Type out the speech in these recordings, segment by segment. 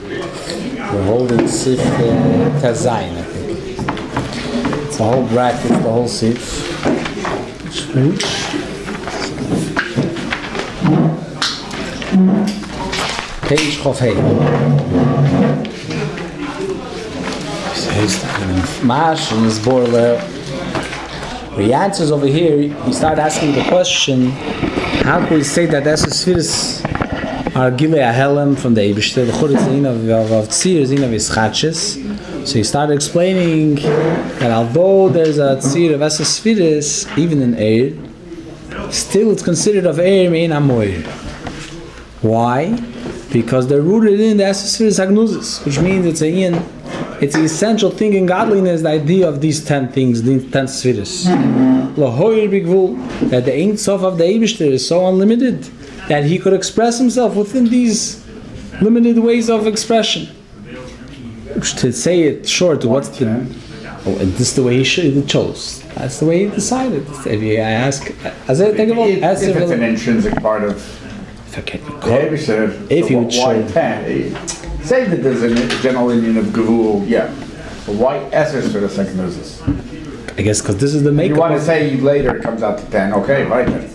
We're holding Sif Tazayin, I think. It's a whole bracket, the whole Sif. Page Chof Hey. Mash and his boiler. The answers over here, you start asking the question, how can we say that Esses are Gilei Ahelem from the Eibishter, the Chutz Zin of Tzir, Zin of Ischatches? So you start explaining that although there's a Tzir of Esses Firis, even in Eir, still it's considered of Eir Mein Amoir. Why? Because they're rooted in the Esses Firis Agnosis, which means it's Ayin. It's the essential thing in godliness, the idea of these 10 things, these 10 spheres. That the Ein Sof of the Eibishter is so unlimited that he could express himself within these limited ways of expression. To say it short, what's the... Oh, this is the way he chose. That's the way he decided. If I ask... If it's an intrinsic part of... If you would show... Say that there's a general union of Gavul, yeah. But why Esses for the second is? I guess because this is the makeup. You want to say later it comes out to 10, okay, right then.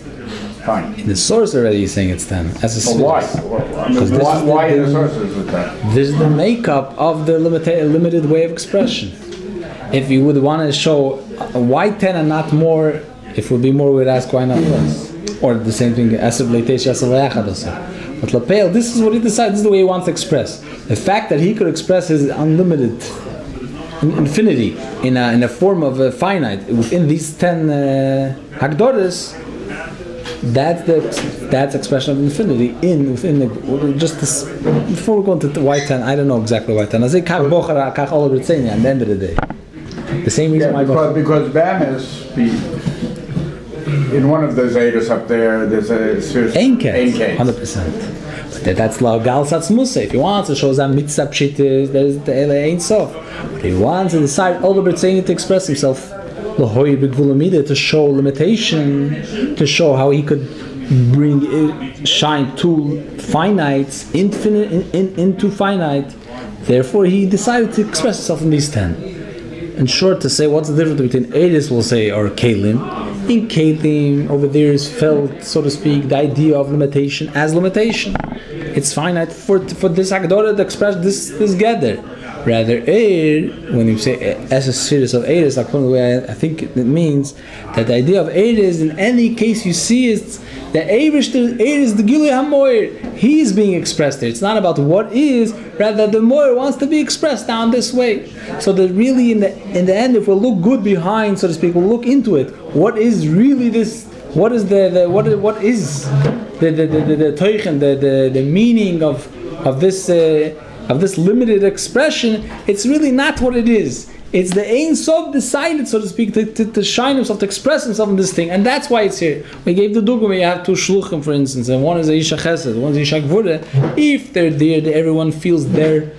Fine. In the source already you're saying it's 10. But why? Why in the source is it 10? This is the makeup of the limited way of expression. If you would want to show why 10 and not more, if it would be more, we'd ask why not less. Or the same thing, but Lapel, this is what he decides, this is the way he wants to express. The fact that he could express his unlimited infinity in a form of a finite within these 10 Hagdoras, that's expression of infinity within the just this. Before we go into why 10, I don't know exactly why 10. I say kach bochara kach all at the end of the day. The same reason why because Bam is in one of those Eidos up there, there's a Ein case, 100%. But that's Gal Satz Musa. If he wants to show some mitzvah pshitis, there's the Ein Sof. But he wants to decide all the Bertzeni to express himself, to show limitation, to show how he could shine two finites, infinite into finite. Therefore, he decided to express himself in these 10. In short, to say what's the difference between Eidis, we'll say, or Kalim. In Kalim, over there is felt, so to speak, the idea of limitation as limitation. It's finite for this Agdora to express this gather. Rather, Eir, when you say as a series of Eiris, according to the way I think it means that the idea of Eiris, in any case you see, is the Eir is the Gilui HaMoir. He is being expressed there. It's not about what is, rather the Moir wants to be expressed down this way. So that really, in the end, if we look good behind, so to speak, we'll look into it. What is really this? What is the teichen, the meaning of this limited expression? It's really not what it is. It's the Ein Sof decided, so to speak, to shine himself, to express himself in this thing, and that's why it's here. We gave the dugma. You have two shluchim, for instance, and one is a Isha Chesed, one is Isha Gvura. If they're there, everyone feels their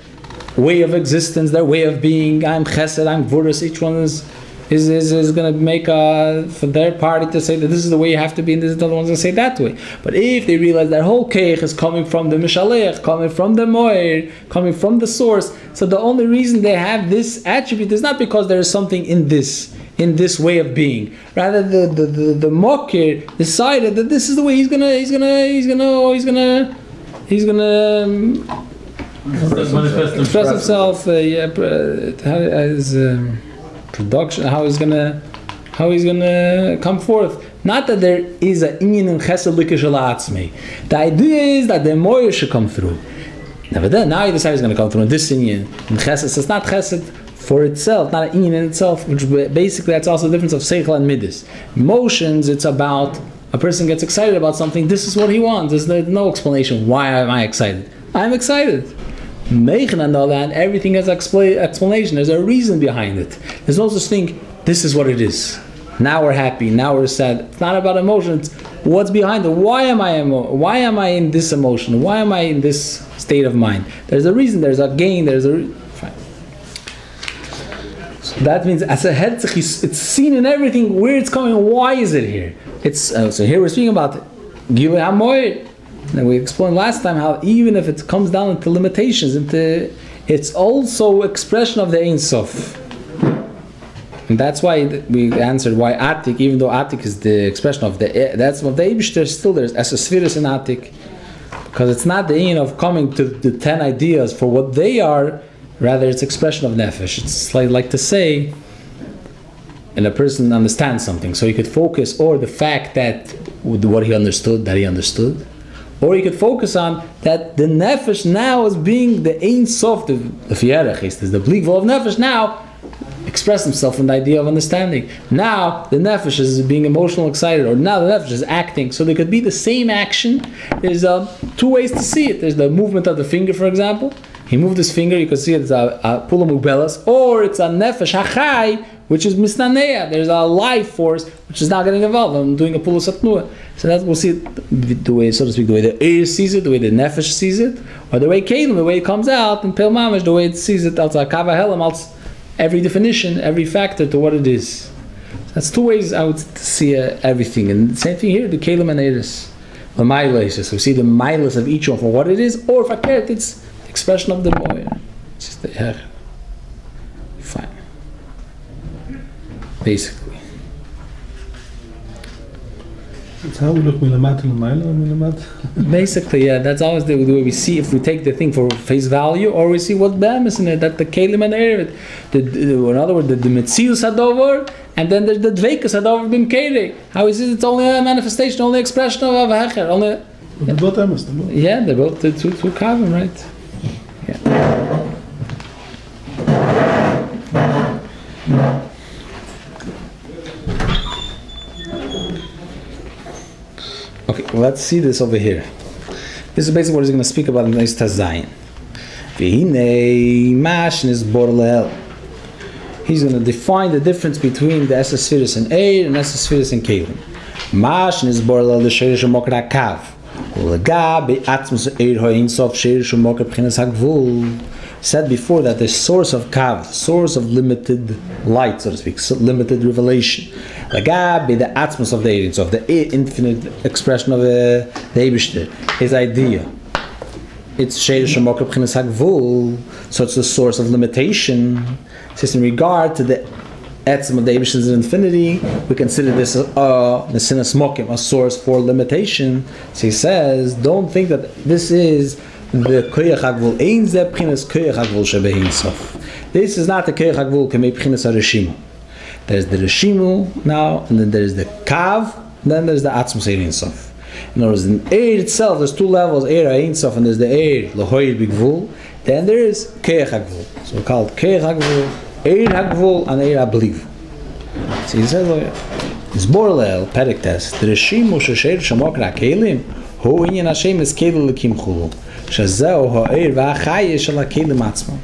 way of existence, their way of being. I'm Chesed, I'm Gvura. Each one is going to make for their party to say that this is the way you have to be, and this is the other one's going to say that way. But if they realize their whole keich is coming from the Mishalech, coming from the Moir, coming from the source, so the only reason they have this attribute is not because there is something in this way of being. Rather, the Mokir decided that this is the way he's gonna express himself. Production, how he's gonna come forth. Not that there is a inyan in chesed likashal atzmei. The idea is that the moyer should come through. Now he decides he's going to come through in this inyan. In chesed, it's not chesed for itself, not an inyan in itself. Which basically that's also the difference of seichel and midas. Emotions, it's about a person gets excited about something. This is what he wants. There's no explanation. Why am I excited? I'm excited. Meichen, on the other hand, everything has explanation. There's a reason behind it. There's no such thing, this is what it is. Now we're happy, now we're sad. It's not about emotions. What's behind it? Why am I in this emotion? Why am I in this state of mind? There's a reason, there's a gain, fine. So that means as a hetzich, it's seen in everything where it's coming. Why is it here? So here we're speaking about Gilui HaMoir. And we explained last time how even if it comes down into limitations, it's also expression of the Ein Sof. And that's why we answered why Atik, even though Atik is the expression of that's of the Eibishter, still there's Esosfiris in Atik. Because it's not the Ein of coming to the 10 ideas for what they are, rather it's expression of Nefesh. It's like to say, and a person understands something, so he could focus, or the fact that what he understood, or he could focus on that the Nefesh now is being the Ein Sof, the Fierach, the Bligval of Nefesh now, express himself in the idea of understanding. Now the nefesh is being emotional, excited, or now the nefesh is acting. So there could be the same action. There's two ways to see it. There's the movement of the finger, for example. He moved his finger, you can see it's a pula mubelas, or it's a nefesh hachai, which is misnaneya. There's a life force which is not getting involved. I'm doing a pula satnua. So that we'll see it the way, so to speak, the way the ear sees it, the way the nefesh sees it, or the way Kalim, the way it comes out, and Pil Mamash, the way it sees it outside Kava Helam, every definition, every factor to what it is. That's two ways I would see everything. And the same thing here, the Kalim and Eris. The Milas. We see the Milas of each one for what it is, or if I care, it's the expression of the Moyer. It's just the Her. Fine. Basically. That's how we look Milamat and Milamat. Basically, yeah, that's always the way we see if we take the thing for face value, or we see what Bam is in it, that the Kalim and Erev, in other words, the Metzius Hadover, and then there's the Dveikus Hadover Bim Kere. How is it? It's only a manifestation, only expression of Hecher. Only. They're both Emes. Yeah, they're both two Kavim, right? Yeah. Okay, let's see this over here. This is basically what he's going to speak about in Beis Tazayin. V'hinei mashnis borlel. He's going to define the difference between the Esosfiris and Eir and Esosfiris and Kalim. Mashnis borlel the sheirish mokra kav. U'legabi atzmus Eir ha'in sof sheirish mokra b'chinas ha'gvul. Said before that the source of kav, source of limited light, so to speak, limited revelation. Lagabi, the atmos of the Eir, so of the infinite expression of the Eibishter, his idea. It's sheirish mokra b'chinas ha'gvul, so it's the source of limitation. Since in regard to the etzem of the Eibishter's infinity, we consider this nesinas mokim, a source for limitation. So he says, don't think that this is the koyach hagvul. Ein ze b'chinas koyach hagvul shebehin sof. This is not the koyach hagvul k'mei b'chinas hareshimu. There's the reshimu now, and then there's the kav, and then there's the atzmus ein sof. In other words, in Eir itself, there's two levels, Eir ein sof, and there's the Eir l'hoyir b'gvul. Then there is koyach hagvul. So we call it koyach hagvul, Eir hagvul, and Eir habliv. So he says, Zborlel, Perek Test, the reshimu shesher shemokra kelim, hu inyan Hashem is kelim l'kim chulu. Shazeo ha'eir v'achayeh shel ha'kelim atzmon.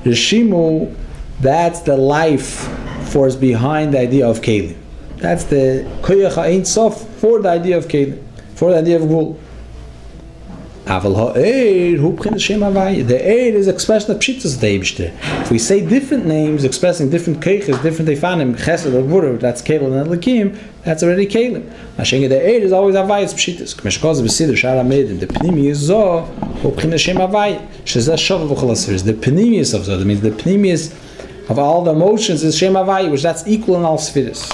Reshimu, that's the life force behind the idea of kelim. That's the koyach ha'ein sof for the idea of kelim, for the idea of gvul. Aval ha'eir hu b'chinas shem havayeh. The eir is expression of pshitas of the Eibishter. If we say different names expressing different keiches, different efanim, chesed or gvura, that's kelim and elikim, that's already kelim. Mashenga the eir is always havayeh's pshitas. K'meshkoz b'sidr shar ha'medim. The pnimi is zo hu b'chinas shem havayeh. Shezeh shova b'chol ha'sfiris. The pnimius of zo, that means the pnimius of all the emotions is shem havayeh, which that's equal in all spheres.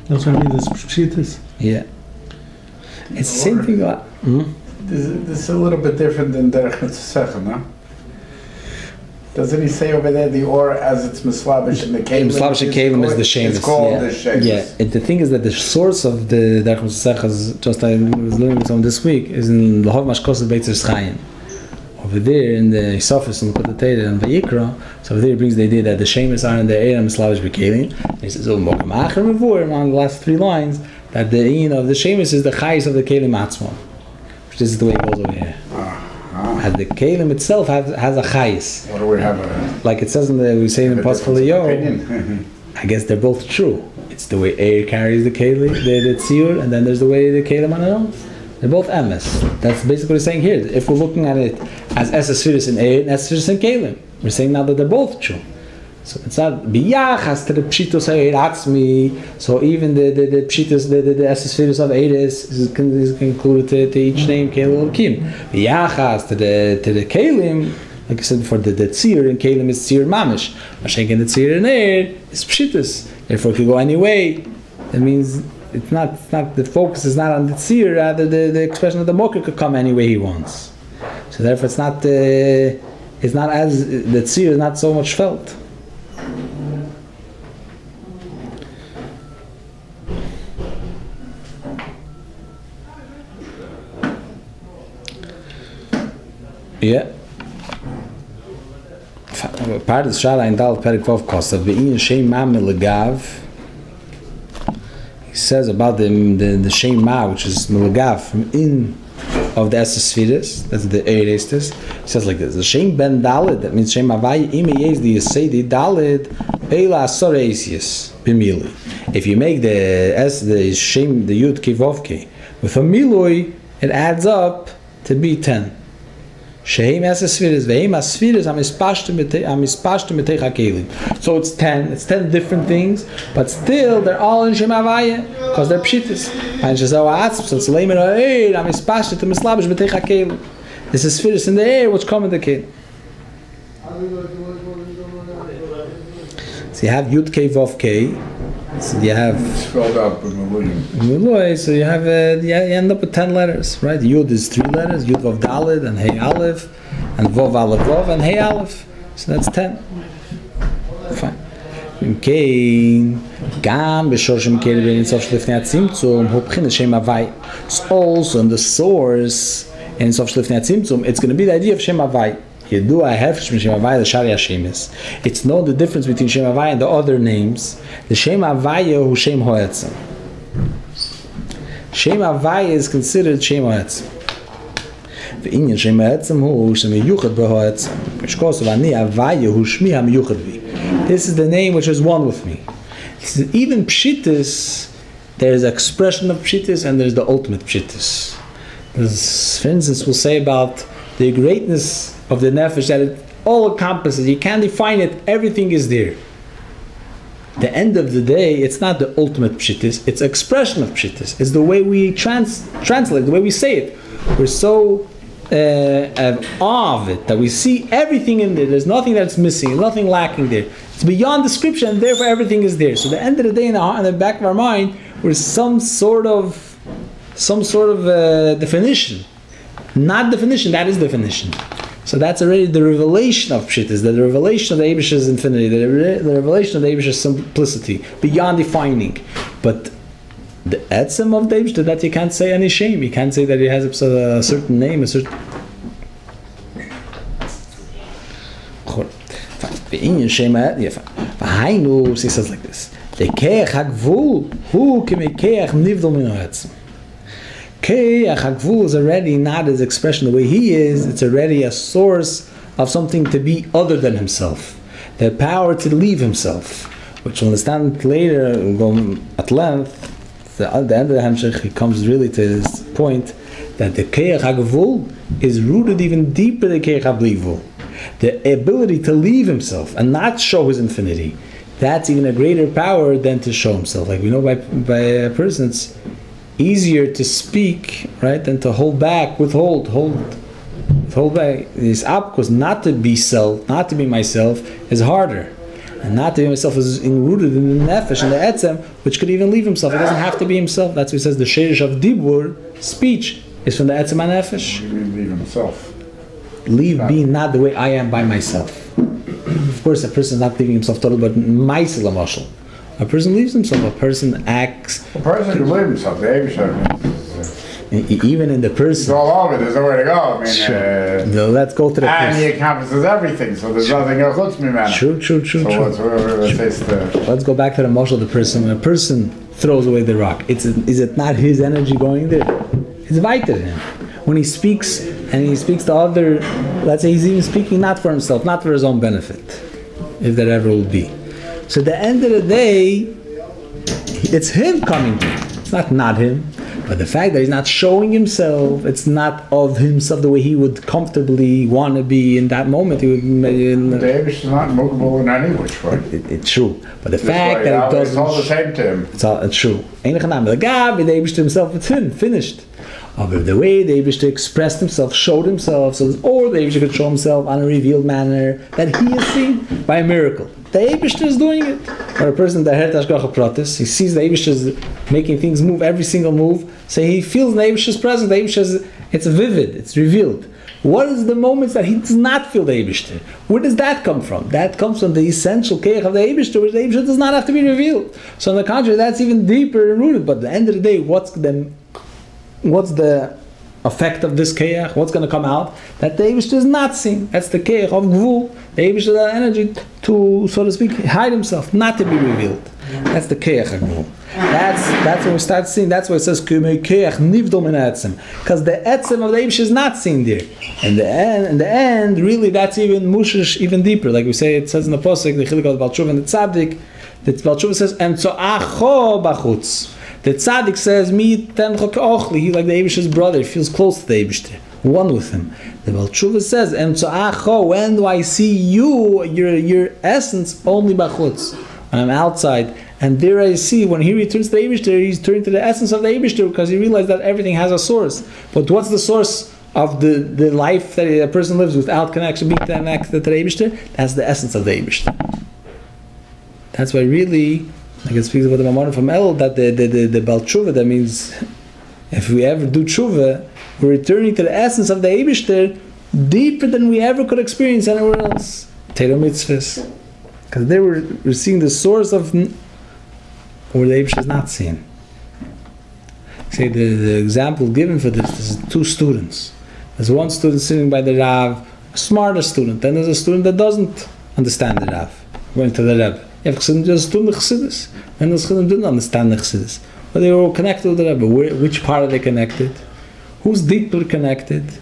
That's what I mean, this pshitas. Yeah. It's the same thing. This is a little bit different than Derech Mitzvah, no? Doesn't he say over there the or as it's mislavish and the kelim? Mislavish and kelim is the shemus. It's called the shemus. Yeah. The thing is that the source of the Derech Mitzvah, is just I was learning some this week, is in Lahov Mashkos of Beis Chaim. Over there in the Isofis and Kotateda and Vayikra, so over there it brings the idea that the shemus are in the Eir and mislavish b'kelim. He says, Mokam Acher Mevur, among the last three lines, that the Ayin of the shemus is the chayis of the kelim atzmon. Which is the way it goes over here. And the kelim itself has a chayis. What do we have? Like it says in the, we say in the Pascal Yo, I guess they're both true. It's the way Eir carries the kelim, the tziyur, and then there's the way the kelim on their own. They're both emes. That's basically what we're saying here. If we're looking at it as Esosfiris and Eir and Esosfiris and kelim, we're saying now that they're both true. So it's not biyachas to the pshitos ha'iratzmi. So even the pshitos, the esespheres of Eres is included to each name Kelim Kim. Biyachas to the Kelim, like I said before, the tzir in Kelim is tzir mamish. Mashenk in the tzir in air is pshitos. Therefore, it could go any way. That means it's not the focus is not on the tzir. Rather, the expression of the mocker could come any way he wants. So therefore, it's not as the tzir is not so much felt. Yeah. Part of the Shala in Dal Perik Vav Kosav Be'in Shem Ma Milagav. He says about the Shem Ma, which is Milagav from in of the Esespheres, that's the Erestes. He says like this: the Shem Ben Dalid, that means Shem Avai Ime Yes the Yesedi Dalid Eila Soreisius B'Mili. If you make the Shem the Yud Kivovke with a Miloi, it adds up to be 10. Shehem Esespheres Vehem Asspheres Amispashtu Metech HaKelim. So it's 10 different things, but still they're all in Shem Havaya because they're pshitis. And Shazau Atzm, so it's Leimer Ha'er Amispashtu Mislabish Metech HaKelim. This is spheres in the air which come in the Kelim. So you have Yud Kei Vav Kei. So you have scrolled up in Muloi, so you have you end up with 10 letters, right? Yud is 3 letters, Yud Vav Dalid and Hey Aleph, and Vav Aleph Vav and Hey Aleph. So that's 10. Fine. Okay. Gam b'shorshim kelvin sof shlifnei atzimtzum hopchin Shem Havai. So also in the source in sof shlifnei atzimtzum, it's going to be the idea of Shem Havai. Yedu ahefresh from Shem Havai the Shari Hashemis. It's not the difference between Shem Havai and the other names. The Shem Havai hu Shem Hoetzim. Shem Havai is considered Shem Hoetzim. The Inyan Shem Hoetzim hu Shem Yuchad b'Hoetzim. Mishkos v'ani Havai hu Shmi HaMiyuchad bi. This is the name which is one with me. Even Pshitis, there is expression of Pshitis and there is the ultimate Pshitis. For instance, we'll say about the greatness of the nefesh that it all encompasses. You can't define it. Everything is there. The end of the day, it's not the ultimate pshitis. It's expression of pshitis. It's the way we translate, the way we say it. We're so awe of it that we see everything in there. There's nothing that's missing, nothing lacking there. It's beyond description, and therefore everything is there. So at the end of the day, in the back of our mind, there's some sort of definition. Not definition, that is definition. So that's already the revelation of Pshitis, the revelation of the Eibish's infinity, the revelation of the Eibish's simplicity, beyond defining. But the etzem of the Eibish, that you can't say any shame. You can't say that he has a certain name, a certain... He says like this. Keach HaGvul is already not his expression the way he is. It's already a source of something to be other than himself. The power to leave himself, which we'll understand later, we'll go at length. At the end of the Hamshech, he comes really to this point that the Keach HaGvul is rooted even deeper than Keach HaBlivul. The ability to leave himself and not show his infinity, that's even a greater power than to show himself. Like we know by a person, it's easier to speak, right, than to hold back, withhold back. This because not to be self, not to be myself, is harder. And not to be myself is rooted in the nefesh and the etzem, which could even leave himself. It doesn't have to be himself. That's what he says. The sheirish of dibur, speech, is from the etzem and nefesh. Leave himself. Leave being not the way I am by myself. Of course, a person is not leaving himself totally, but ma'aseh l'mashal. A person leaves himself. A person acts. A person can leave himself. The Eibishter, even in the person. It's all over. There's nowhere to go. I mean, no, let's go to the and person. he encompasses everything. So there's nothing else to me, man. True. Let's go back to the mashal of the person. When a person throws away the rock, is it not his energy going there? It's vital to him. When he speaks, and he speaks to other, let's say he's even speaking not for himself, not for his own benefit, if that ever will be. So at the end of the day, it's him coming. It's not him. But the fact that he's not showing himself, it's not of himself the way he would comfortably want to be in that moment. He would. The Eibush is not movable in any which way. It's true. But the fact that it doesn't. It's all the same to him. It's true. Enige naam. The Gab, the Eibush to himself, it's finished. But the way the Eibush expressed himself, showed himself, or the Eibush could show himself on a revealed manner that he is seen by a miracle. The Eibush is doing it. Or a person that heard Hashgacha Pratis, he sees the Eibush is making things move, every single move, so he feels the Eibush's presence. The Eibush it's vivid, it's revealed. What is the moments that he does not feel the Eibush? Where does that come from? That comes from the essential keich of the Eibush, which the Eibush does not have to be revealed. So on the contrary, that's even deeper rooted. But at the end of the day, what's the effect of this keich? What's going to come out? That the Eibush is not seen. That's the keich of Gvul. The Eibush has the energy to, so to speak, hide himself, not to be revealed. That's the keich of Gvul. That's when we start seeing. That's why it says keich nivdol min etzem, because the etzem of the Eibush is not seen there. In the end, really, that's even mushish, even deeper. Like we say, it says in the pasuk, the chilik of Baal Tshuva and the tzaddik, that Baal Tshuva says, "Emtzoacho bachutz." The tzaddik says, "Mi tencho keochli." He's like the Eibush's brother. He feels close to the Eibush, one with him. The Baal Tshuva says, "Emtzoacho." When do I see you, your essence, only bachutz? When I'm outside, and there I see when he returns to the Eibush, he's turning to the essence of the Eibush because he realized that everything has a source. But what's the source of the life that a person lives without connection, being connected to the Eibush? That's the essence of the Eibush. That's why really, like it speaks about the Mammon from El, that the Baal Tshuva, that means if we ever do Tshuva, we're returning to the essence of the Eibush deeper than we ever could experience anywhere else. Torah mitzvahs. Because they were seeing the source of where the Eibush is not seen. Say the example given for this is two students. There's one student sitting by the Rav, a smarter student, then there's a student that doesn't understand the Rav, going to the Rebbe. You have a student of Chassidus, and the student didn't understand the Chassidus. But they were all connected with the Rebbe. Which part are they connected? Who's deeply connected?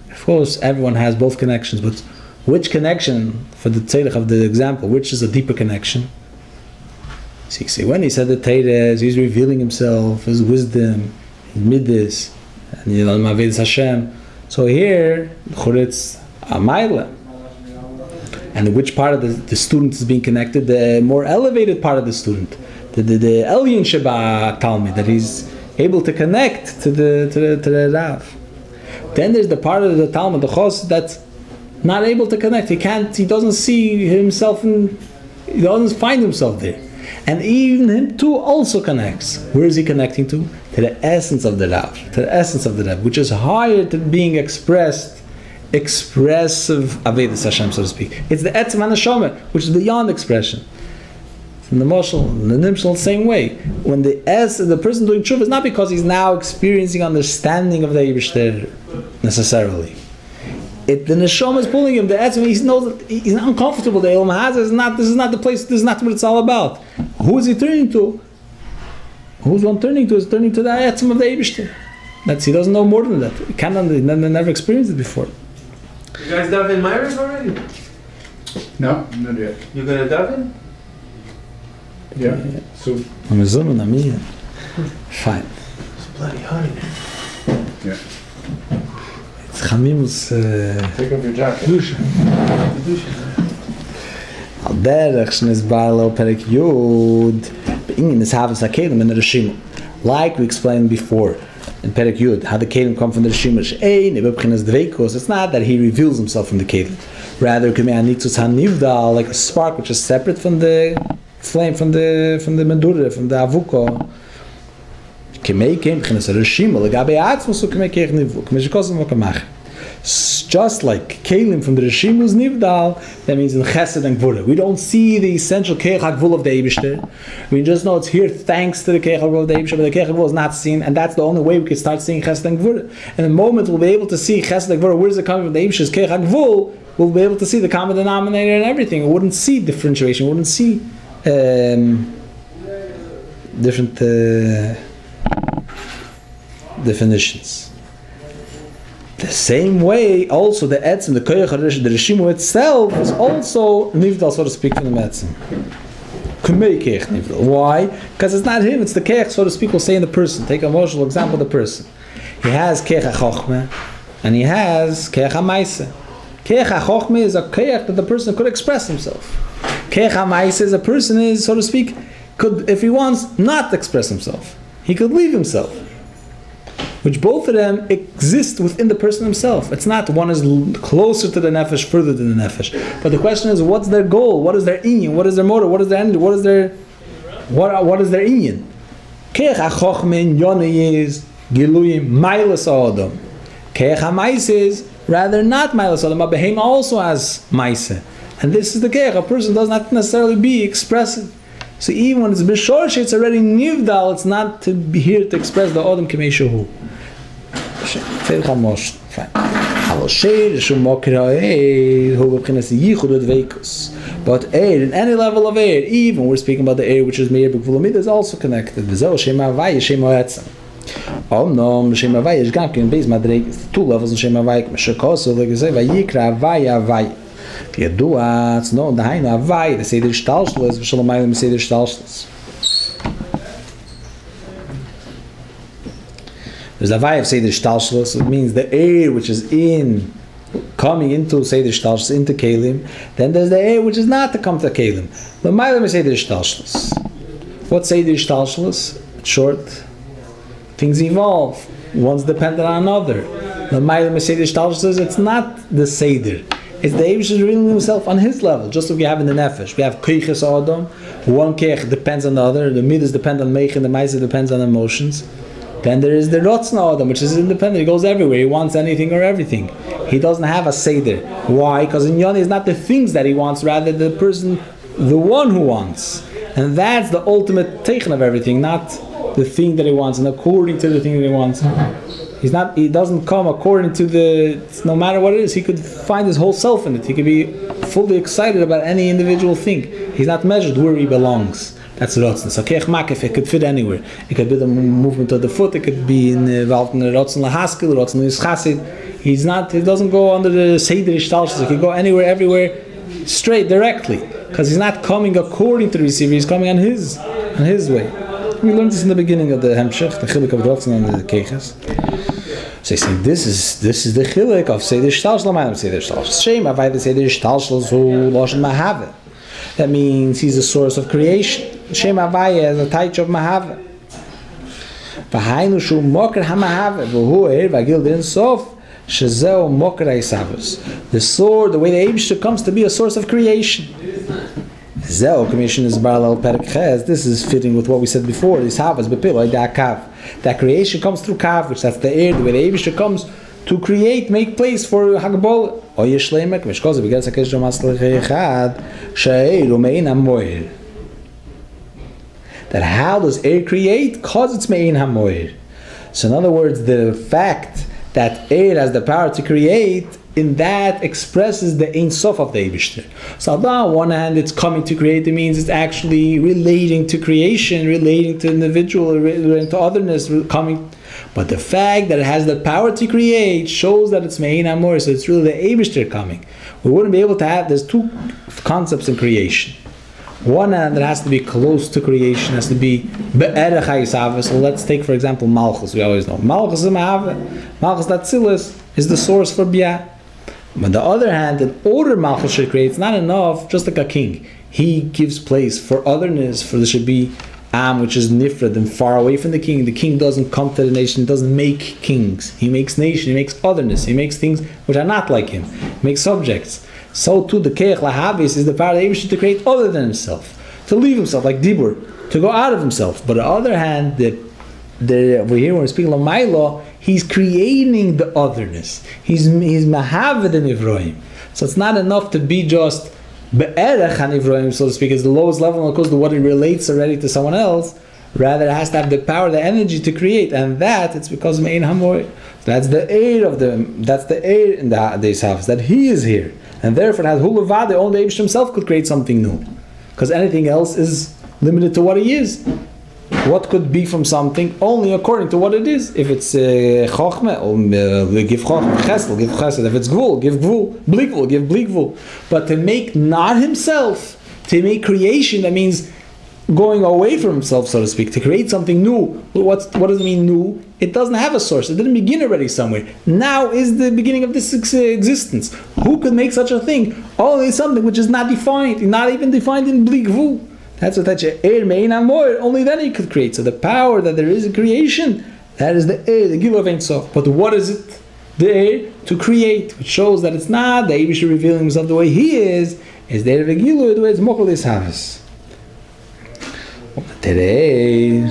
Of course, everyone has both connections, but which connection, for the tzedek of the example, which is a deeper connection? So you see, when he said the Teires, he's revealing himself, his wisdom, his midas, and Mavedes Hashem. So here, it's a maila. And which part of the student is being connected? The more elevated part of the student, the Ayin Sheba Talmud, that he's able to connect to the Rav. Then there's the part of the Talmud, the Chos, that's not able to connect. He doesn't see himself, he doesn't find himself there. And even him too also connects. Where is he connecting to? To the essence of the Rav. To the essence of the Rav, which is higher than being expressive Avedis Hashem, so to speak. It's the Etzem HaNeshama, which is beyond expression. In the Moshel, in the Nimshal, the same way. When the person doing tshuva is not because he's now experiencing understanding of the Eibush necessarily. The neshama is pulling him. The etzem, he knows that he's uncomfortable. The Elam Hazah is not. This is not the place. This is not what it's all about. Who is he turning to? Who's one turning to? Is turning to the etzem of the Eibush. That's he doesn't know more than that. He can't. Never experienced it before. You guys daven Myers already? No, not yet. You gonna daven? Yeah. So. I'm a zoom on me. Fine. It's bloody hot in here. Yeah. Chamimus. Take off your jacket. Al derech shnes barlo perek yud beingin is havas hakelim in the Rashim. Like we explained before in perek yud, how the kelim come from the Rashim. It's not that he reveals himself from the kelim. Rather, like a spark which is separate from the flame, from the medura, from the avuko. Just like Kalim from the Rashim was Nivdal, that means in Chesed and Gvura. We don't see the essential Keich HaGvul of the Eibishter. We just know it's here thanks to the Keich HaGvul of the Eibishter, but the Keich HaGvul is not seen, and that's the only way we can start seeing Chesed and Gvura. And the moment we'll be able to see Chesed and Gvura, where is it coming from the Eibishter's Keich HaGvul, we'll be able to see the common denominator and everything. We wouldn't see differentiation, we wouldn't see different definitions. The same way, also the etzem, the koyach, the reshimu itself is also nivdal, so to speak, from the etzem. Why? Because it's not him, it's the keich, so to speak, we'll say in the person. Take a emotional example of the person. He has keich ha-chochmeh, and he has keich ha-maiseh. Keich ha-chochmeh is a keich that the person could express himself. Keich ha-maiseh is a person is, so to speak, could, if he wants, not express himself. He could leave himself. Which both of them exist within the person himself. It's not one is closer to the nefesh, further than the nefesh. But the question is, what's their goal? What is their inyan? What is their motive? What is their energy? What is their inyan? Keich ha-chochmeh yoneh is giluyim mailas ha'adam. Keich ha-maiseh is rather not mailas ha'adam, but behema also has maiseh. And this is the keich. A person does not necessarily be expressive. So even when it's b'shorsh, it's already nivdal. It's not to be here to express the adam k'mei shehu. But air, in any level of air, even we're speaking about the air which is meir b'gvulamid, is also connected. Oh no, Shem Havai is gam in Beis Madreg. Two levels in Shem Havai. Meshakos, like you say, Vayikra Havai Havai. Yedua, it's known the Hainu Havai. They say the Shtalshlis. V'Shalomayim say the Shtalshlis. There's a Havai of Seder Shtalshlis. It means the air which is coming into Seder Shtalshlis, into Kalim. Then there's the air which is not to come to Kalim. The Mailim is Seder Shtalshlis. What's Seder Shtalshlis? Short. Things evolve. One's dependent on another. The Mailim Seder Shtalshlis, it's not the Seder. It's the Eibush is revealing himself on his level, just like we have in the Nefesh. We have Keiches Adam. One Keich depends on the other. The Midas depend on Meich, and the Maisa depends on emotions. Then there is the Rotzna Adam, which is independent. He goes everywhere. He wants anything or everything. He doesn't have a Seder. Why? Because in Yoni is not the things that he wants, rather the person, the one who wants. And that's the ultimate Teichen of everything, not the thing that he wants, and according to the thing that he wants. He doesn't come according to no matter what it is, he could find his whole self in it. He could be fully excited about any individual thing. He's not measured where he belongs. That's Rotzen. So Keich Makif, it could fit anywhere. It could be the movement of the foot, it could be involved in the Rotzen Lahaskel, Rotzen Chassid. He doesn't go under the Seder Ishtalshus. He can go anywhere, everywhere, straight, directly. Because he's not coming according to the receiver, he's coming on his way. We learned this in the beginning of the Hemshech, the Chilik of Rotzen and the Keiches. So he's saying this is the Chilik of Seder Ishtalshus, Lamayim Seder Ishtalshus. Shem Havai the Seder Ishtalshus Hu Loshen Mahave. That means he's a source of creation. Shem Havai is a type of Mahave. V'hainu shu moker ha-Mahave v'hu eir v'agil din sof shezeu moker ha-Yisavus. The sword, the way the Eibishter comes to be a source of creation. Zeo commission is parallel perek ches. This is fitting with what we said before. This havas bepiloi da kav. That creation comes through kav, which that's the air, the way the Eibishter comes to create, make place for Hagbol. Or Yeshlemek, which goes because a kesh jomastel chad sheir umein hamoir. That how does air create? Cause it's mein hamoir. So in other words, the fact that air has the power to create, in that expresses the Ein Sof of the Eibishter. So on one hand, it's coming to create, it means it's actually relating to creation, relating to individual, relating to otherness, coming. But the fact that it has the power to create shows that it's Mein Amor, so it's really the Eibishter coming. We wouldn't be able to have, there's two concepts in creation. One hand that has to be close to creation, has to be Be'erech HaYisavah. So let's take, for example, Malchus. We always know Malchus is Mahave. Malchus Datzilis is the source for Biyah. But on the other hand, in order Malchus should create, it's not enough, just like a king. He gives place for otherness, for there should be Am, which is Nifred and far away from the king. The king doesn't come to the nation, doesn't make kings. He makes nation, he makes otherness, he makes things which are not like him. He makes subjects. So too the Keich Lahavis is the power of the Eibishter to create other than himself, to leave himself, like Dibur, to go out of himself. But on the other hand, over here when we're speaking of Maila, he's creating the otherness. He's Mahaved in Ivroim. So it's not enough to be just Be'erech han Ivroim, so to speak. It's the lowest level because of what it relates already to someone else. Rather, it has to have the power, the energy to create, and that it's because Mein Hamoy. That's the air of them. That's the air in the Deis that he is here, and therefore it has Hulavade. Only Eibush himself could create something new, because anything else is limited to what he is. What could be from something only according to what it is. If it's Chochmeh, give Chochmeh, Chesed, give Chesed. If it's Gvul, give Gvul, Blikvul, give Blikvul. But to make not himself, to make creation, that means going away from himself, so to speak, to create something new. What does it mean new? It doesn't have a source. It didn't begin already somewhere. Now is the beginning of this existence. Who could make such a thing? Only something which is not defined, not even defined in Bli Gvul. That's what only then he could create. So the power that there is in creation, that is the Gilur of Ein Sof. But what is it? The to create, which shows that it's not the Eibusher revealing himself the way he is there the Gilur, the way it's Mokal is Havis. Today,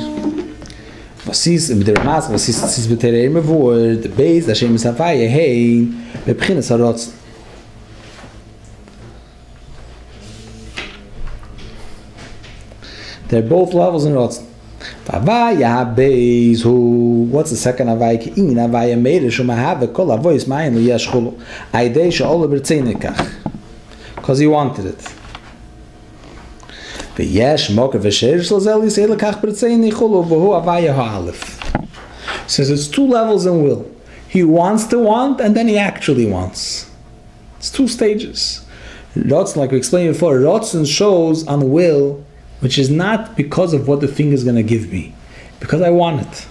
was ist beterei mevor the Bais Hashem is Havaya hey bebchinas harotzen. They're both levels in rotzen. Havaya Bais who what's the second Havaya ki in Havaya meire shuma have kol avois mayin lo yashchulu aidei she'ol bertzeinekach because he wanted it. Since it's two levels in will. He wants to want and then he actually wants. It's two stages. Rotzen, like we explained before, Rotzen shows on will, which is not because of what the thing is going to give me, because I want it.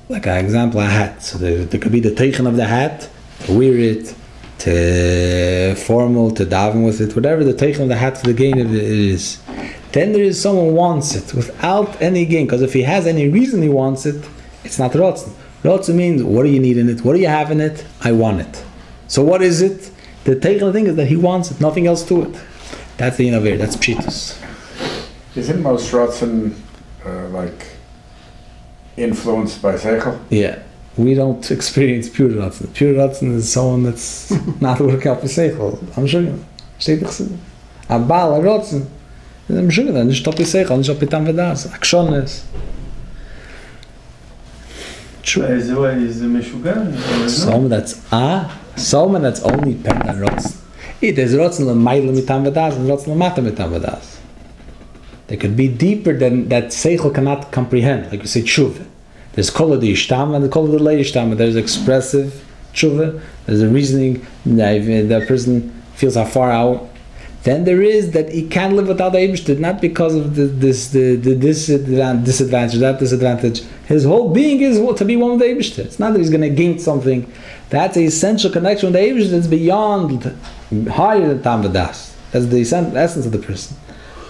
Like an example, a hat. So there could be the teichen of the hat, to wear it, to formal, to daven with it, whatever the teichen of the hat for the gain of it is. Then there is someone wants it without any gain, because if he has any reason he wants it, it's not rotzen. Rotzen means, what do you need in it? What do you have in it? I want it. So what is it? The teichen thing is that he wants it, nothing else to it. That's the innovator, that's Pshitus. Isn't most rotzen like influenced by Seichel? Yeah. We don't experience pure Ratzon. Pure Ratzon is someone that's not working out for Seichel. I'm sure you know. A Baal, a Ratzon. I'm sure you know. Nicht auf Seichel, nicht auf Pitam Vedas. Akshones. Someone that's only pent on Ratzon. There's Ratzon l'mayla Mitam Vedas and Ratzon l'mata Mitam Vedas. They could be deeper than that Seichel cannot comprehend. Like you say, Tshuva. There's kol the ishtam and the kol the lay ishtam. There's expressive tshuva. There's a reasoning. The person feels how far out. Then there is that he can't live without the Eibishter, not because of the disadvantage, that disadvantage. His whole being is to be one with the Eibishter. It's not that he's going to gain something. That's an essential connection with the Eibishter that's beyond, higher than Tam V'das. That's the essence of the person.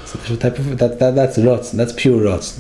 So type of that's Rotz. That's pure Rotz.